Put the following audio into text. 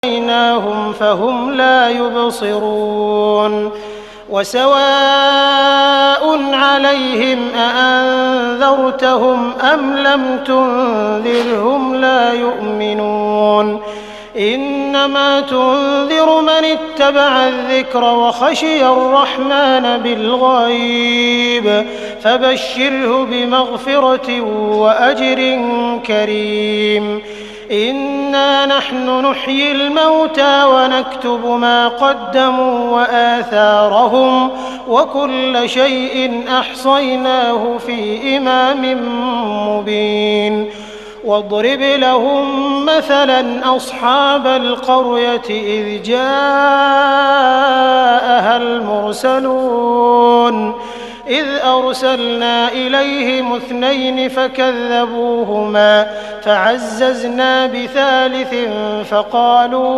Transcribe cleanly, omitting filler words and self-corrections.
وَأَغْشَيْنَاهُمْ فَهُمْ لَا يُبْصِرُونَ وَسَوَاءٌ عَلَيْهِمْ أَأَنذَرْتَهُمْ أَمْ لَمْ تُنذِرْهُمْ لَا يُؤْمِنُونَ إِنَّمَا تُنذِرُ مَنِ اتَّبَعَ الذِّكْرَ وَخَشِيَ الرَّحْمَٰنَ بِالْغَيْبِ فَبَشِّرْهُ بِمَغْفِرَةٍ وَأَجْرٍ كَرِيمٍ إِنَّا نَحْنُ نُحْيِي الْمَوْتَىٰ وَنَكْتُبُ مَا قَدَّمُوا وَآثَارَهُمْ وَكُلَّ شَيْءٍ أَحْصَيْنَاهُ فِي إِمَامٍ مُّبِينٍ وَاضْرِبْ لَهُم مَّثَلًا أَصْحَابَ الْقَرْيَةِ إِذْ جَاءَهَا الْمُرْسَلُونَ إِذْ أَرْسَلْنَا إِلَيْهِمُ اثْنَيْنِ فَكَذَّبُوهُمَا فَعَزَّزْنَا بِثَالِثٍ فَقَالُوا